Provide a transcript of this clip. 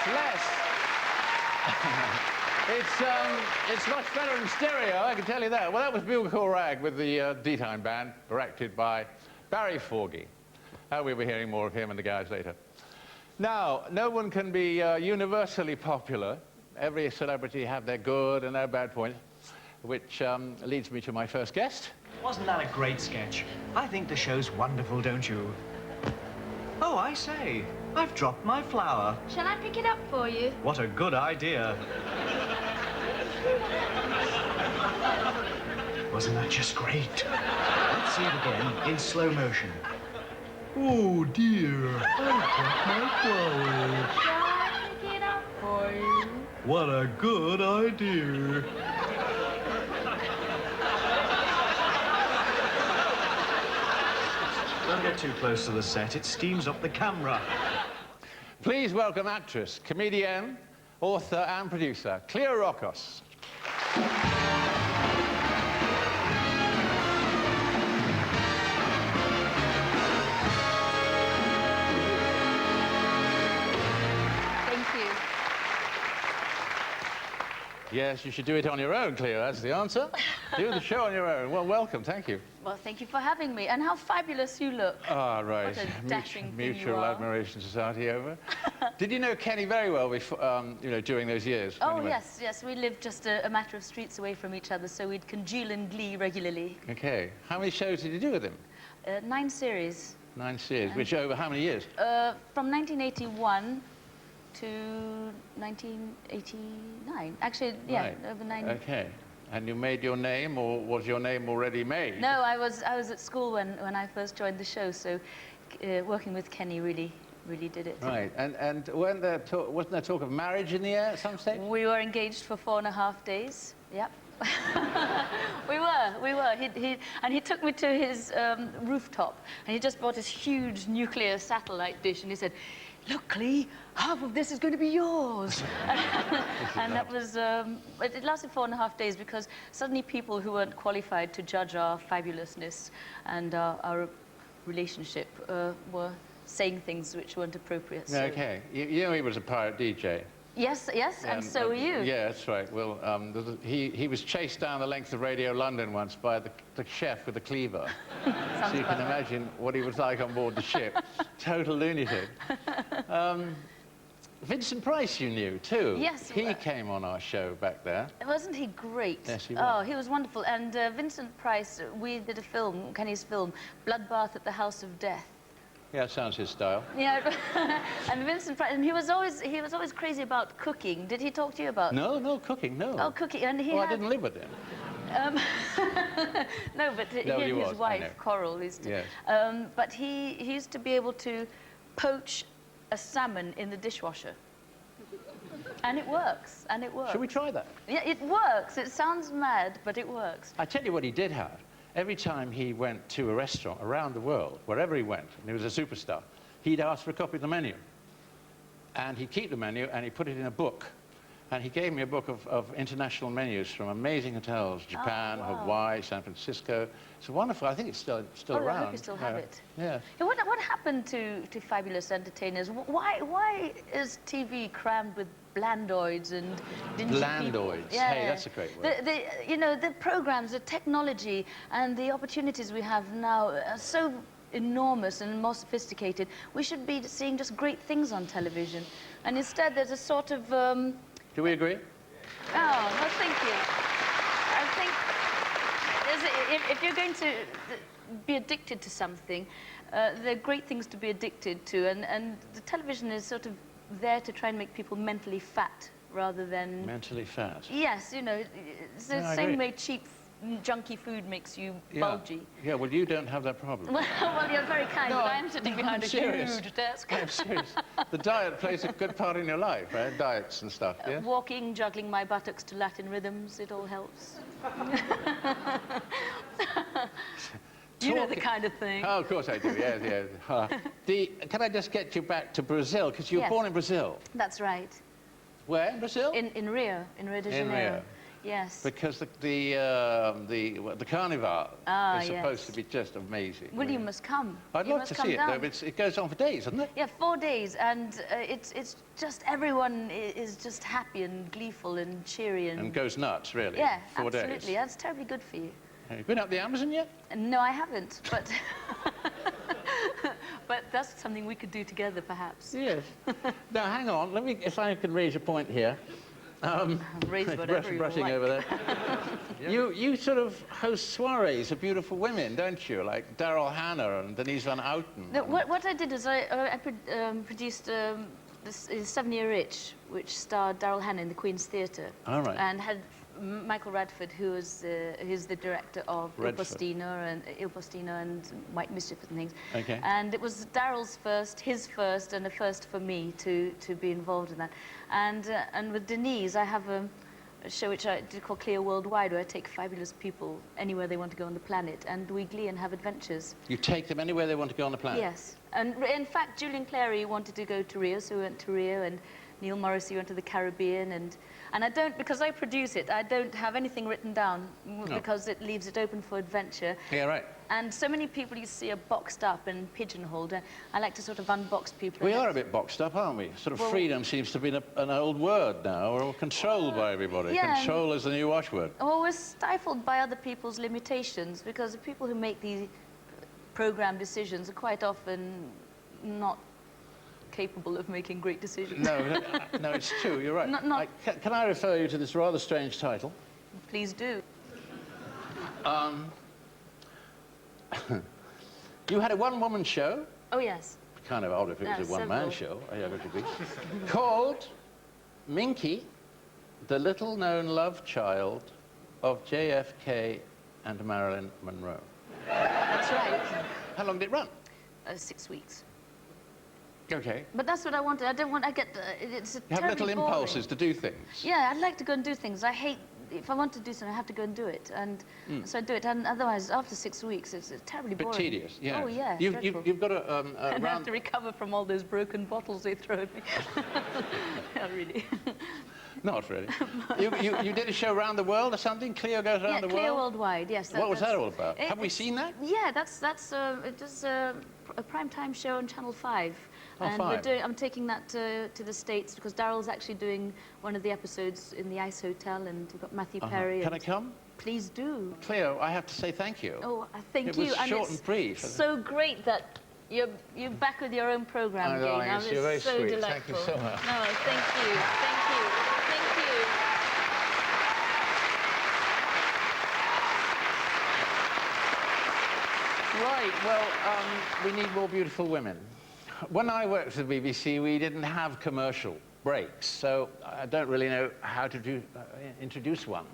less. It's much better in stereo, I can tell you that. Well, that was Bugle Call Rag with the Dee Time band, directed by Barry Forgy. We'll be hearing more of him and the guys later. Now, no one can be universally popular. Every celebrity have their good and their bad points, which leads me to my first guest. Wasn't that a great sketch? I think the show's wonderful, don't you? Oh, I say, I've dropped my flower. Shall I pick it up for you? What a good idea. Wasn't that just great? Let's see it again in slow motion. Oh, dear, I've dropped my flower. Shall I pick it up for you? What a good idea. Don't get too close to the set. It steams up the camera. Please welcome actress, comedienne, author and producer, Cleo Roccos. Yes, you should do it on your own, Cleo. That's the answer. Do the show on your own. Well, welcome. Thank you. Well, thank you for having me. And how fabulous you look. Ah, right. What a dashing Mutual Admiration Society over. Did you know Kenny very well before, you know, during those years? Oh, yes, yes. We lived just a matter of streets away from each other, so we'd congeal in glee regularly. Okay. How many shows did you do with him? 9 series. 9 series. Which over how many years? From 1981 to 1989. Actually, yeah, right. Over 9. Okay. And you made your name, or was your name already made? No, I was at school when I first joined the show, so working with Kenny really did it. Right. And wasn't there talk of marriage in the air at some stage? We were engaged for 4.5 days. Yep. we were. He took me to his rooftop, and he just bought this huge nuclear satellite dish, and he said, "Look, Clee, half of this is going to be yours." And that was, it lasted 4.5 days because suddenly people who weren't qualified to judge our fabulousness and our relationship were saying things which weren't appropriate. So. Okay. You know he was a pirate DJ. Yes, yes, and so were you. Yeah, that's right. Well, he was chased down the length of Radio London once by the chef with a cleaver. So you can imagine what he was like on board the ship. Total lunatic. Vincent Price you knew, too. Yes. He came on our show back there. Wasn't he great? Yes, he was. Oh, he was wonderful. And Vincent Price, we did a film, Kenny's film, Bloodbath at the House of Death. Yeah, that sounds his style. Yeah, and Vincent Price, and he was always crazy about cooking. Did he talk to you about? No, cooking, no. Oh, cooking, and he. Well, I didn't live with him. No, but he and his wife Coral used to. Yes. But he used to be able to poach a salmon in the dishwasher. And it works. And it works. Should we try that? Yeah, it works. It sounds mad, but it works. I tell you what he did have. Every time he went to a restaurant around the world, wherever he went, and he was a superstar, he'd ask for a copy of the menu. And he'd keep the menu, and he'd put it in a book. And he gave me a book of international menus from amazing hotels, Japan, Hawaii, San Francisco. It's wonderful. I think it's still around. I hope you still have it. Yeah. What happened to fabulous entertainers? Why is TV crammed with blandoids and dingy Blandoids. People? Yeah. Hey, that's a great word. You know, the programs, the technology, and the opportunities we have now are so enormous and more sophisticated. We should be seeing just great things on television. And instead, there's a sort of... Do we agree? Oh, well, thank you. I think if you're going to be addicted to something, there are great things to be addicted to, and the television is sort of there to try and make people mentally fat rather than... Mentally fat? Yes, you know, it's the same way cheap, junky food makes you bulgy. Yeah, well, you don't have that problem. Well, you're very kind, no, but I'm sitting behind a huge desk. I'm serious. The diet plays a good part in your life, right? Diets and stuff, yeah? Walking, juggling my buttocks to Latin rhythms, it all helps. You know the kind of thing. Oh, of course I do, yes, yes. Can I just get you back to Brazil? Because you were born in Brazil. That's right. Where in Brazil? In Rio de Janeiro. In Rio. Yes. Because the Carnival is supposed to be just amazing. Well, you must come. I'd love to see it, though, but it goes on for days, doesn't it? Yeah, 4 days, and it's just everyone is just happy and gleeful and cheery and goes nuts, really. Yeah, 4 days. absolutely. That's terribly good for you. Have you been up the Amazon yet? No, I haven't, but but that's something we could do together, perhaps. Yes. Now, hang on. Let me, if I can raise a point here. Raise whatever you brushing like. over there. You sort of host soirees of beautiful women, don't you? Like Daryl Hannah and Denise Van Outen. No, what I did is I produced this 7-Year Itch, which starred Daryl Hannah in the Queen's Theatre. All right. And had Michael Radford, who's the director of Il Postino and White Mischief and things. Okay. And it was Daryl's first, his first, and a first for me to be involved in that. And with Denise, I have a show which I did called Cleo Worldwide, where I take fabulous people anywhere they want to go on the planet, and we glee and have adventures. You take them anywhere they want to go on the planet? Yes. And in fact, Julian Clary wanted to go to Rio, so we went to Rio, and Neil Morrissey went to the Caribbean, and I don't, because I produce it, I don't have anything written down because it leaves it open for adventure. Yeah, right. And so many people you see are boxed up and pigeonholed. I like to sort of unbox people. We are a bit boxed up, aren't we? Sort of freedom seems to be an old word now. We're all controlled by everybody. Yeah, Control is the new watchword. Well, we're stifled by other people's limitations, because the people who make these program decisions are quite often not capable of making great decisions. No, no, it's true. You're right. Can I refer you to this rather strange title? Please do. You had a one-woman show. Oh, yes. Kind of odd if it was a one-man show. I would agree. Called Minky, the little-known love child of JFK and Marilyn Monroe. That's right. How long did it run? 6 weeks. Okay. But that's what I wanted. I don't want. I get. It's a You have little impulses to do things. Yeah, I'd like to go and do things. I hate. If I want to do something, I have to go and do it, and so I do it. And otherwise, after 6 weeks, it's terribly boring. Bit tedious. Yeah. Oh yeah. You've got to. And I have to recover from all those broken bottles they throw at me. Not really. Not really. You did a show around the world or something? Cleo goes around the world? Cleo Worldwide, yes. What was that all about? Have we seen that? Yeah, that's it was a primetime show on Channel 5. Oh, and 5. I'm taking that to the States, because Daryl's actually doing one of the episodes in the Ice Hotel, and we've got Matthew Perry. Can I come? Please do. Cleo, I have to say thank you. Oh, thank it you. It was short and brief. So great that you're back with your own program again. Darling, you're very so sweet. delightful. Thank you so much. No, thank you. Thank you. Thank you. Right, well, we need more beautiful women. When I worked for the BBC, we didn't have commercial breaks, so I don't really know how to introduce one.